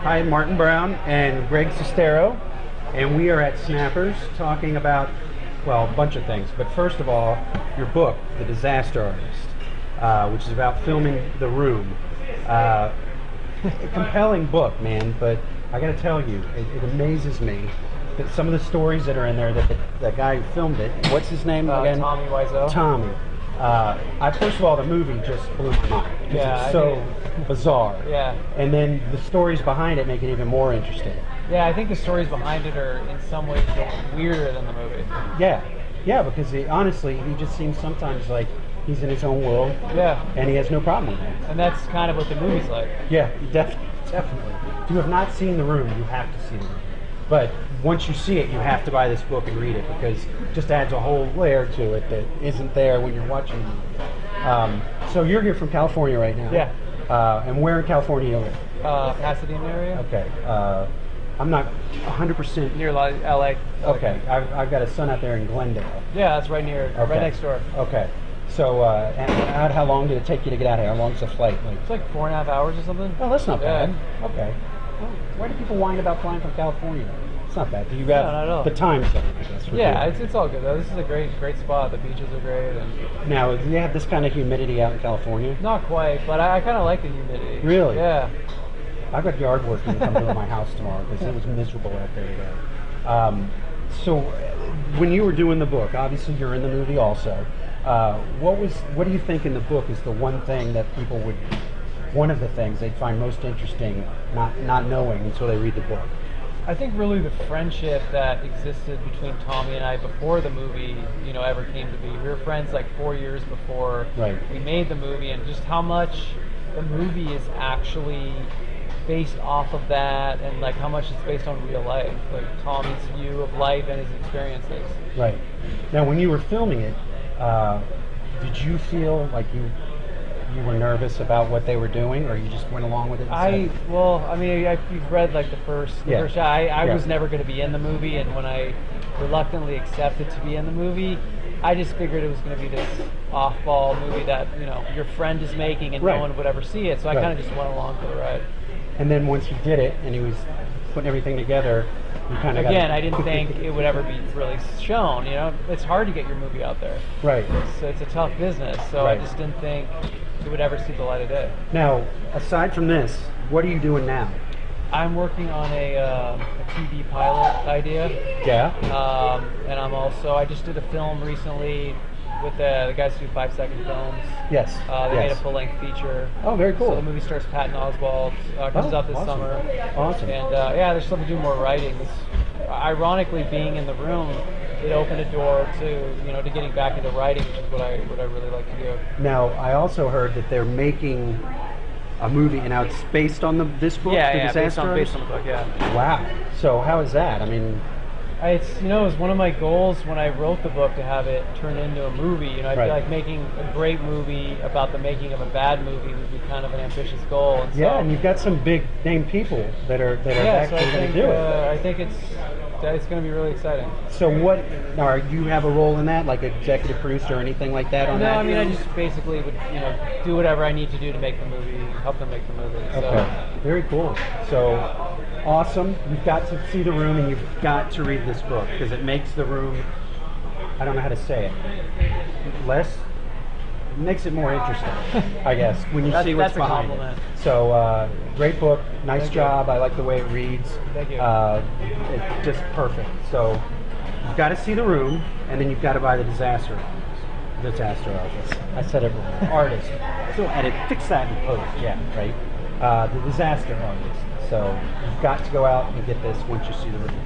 Hi, Martin Brown and Greg Sestero, and we are at Snappers talking about, well, a bunch of things. But first of all, your book, The Disaster Artist, which is about filming The Room. A compelling book, man, but I got to tell you, it amazes me that some of the stories that are in there, that the guy who filmed it, what's his name again? Tommy Wiseau. Tommy. First of all, the movie just blew my mind. Yeah, It's so bizarre. Yeah. And then the stories behind it make it even more interesting. Yeah, I think the stories behind it are in some ways weirder than the movie. Yeah, because honestly, he just seems sometimes like he's in his own world. Yeah. And he has no problem with it. And that's kind of what the movie's like. Yeah, definitely. If you have not seen The Room, you have to see The Room. But once you see it, you have to buy this book and read it because it just adds a whole layer to it that isn't there when you're watching the movie. So you're here from California right now. Yeah. And where in California do you live? Pasadena area. Okay. I'm not 100%. Near LA. Okay. I've got a son out there in Glendale. Yeah, that's right near, Okay. right next door. Okay. So and how long did it take you to get out of here? How long's the flight? Like, It's like 4.5 hours or something. oh, that's not Yeah. bad. Okay. Well, why do people whine about flying from California? It's not bad. Do you have not at all. the time zone, I guess? for Yeah, people? it's all good though. This is a great spot. The beaches are great, and Now, do you have this kind of humidity out in California? not quite, but I kind of like the humidity. Really? Yeah. I've got yard work to come to my house tomorrow because it was miserable out there today. So, when you were doing the book, obviously you're in the movie also. What do you think in the book is the one thing that people would, one of the things they'd find most interesting, not knowing until they read the book? I think really the friendship that existed between Tommy and I before the movie, ever came to be. We were friends like 4 years before Right. we made the movie, and just how much the movie is actually based off of that, and like how much it's based on real life, like Tommy's view of life and his experiences. Right. Now, when you were filming it, did you feel like you were nervous about what they were doing, or you just went along with it? You've read like the first shot. I was never going to be in the movie, and when I reluctantly accepted to be in the movie, I just figured it was going to be this off-ball movie that your friend is making, and Right. no one would ever see it. So I Right. kind of just went along for the ride. And then once you did it, and he was putting everything together, you kind of Again, I didn't think it would ever be really shown. It's hard to get your movie out there. Right. It's a tough business, so Right. I just didn't think it would ever see the light of day. Now, aside from this, what are you doing now? I'm working on a TV pilot idea. Yeah. And I just did a film recently with the guys who do 5-second films. Yes. They made a Yes. full-length feature. Oh, very cool. So the movie stars Patton Oswalt. Comes out this awesome. summer. Awesome. And there's something to do more writing. Ironically, being in the room, it opened a door to getting back into writing, which is what I really like to do. Now, I also heard that they're making a movie, and now it's based on this book, The Based Disaster on Artist? the book. Yeah. Wow. So how is that? I mean, It was one of my goals when I wrote the book to have it turned into a movie. I Right. feel like making a great movie about the making of a bad movie would be kind of an ambitious goal. And yeah, so, and you've got some big name people that are so actually I going think to do it. I think it's going to be really exciting. So what? Now, you have a role in that, like executive producer or anything like that on No, that? I mean I just basically would do whatever I need to do to make the movie, help them make the movie. So. Okay, very cool. So awesome. You've got to see The Room, and you've got to read this book because it makes The Room, I don't know how to say it, it makes it more interesting, I guess, when you see what's that's a behind compliment. it. So great book, nice Thank job. I like the way it reads. Thank you. It's just perfect. So you've got to see The Room, and then you've got to buy The Disaster Artist. I said it wrong. Artist. So edit, fix that in post. Yeah, right. The Disaster Artist. So you've got to go out and get this once you see The Room.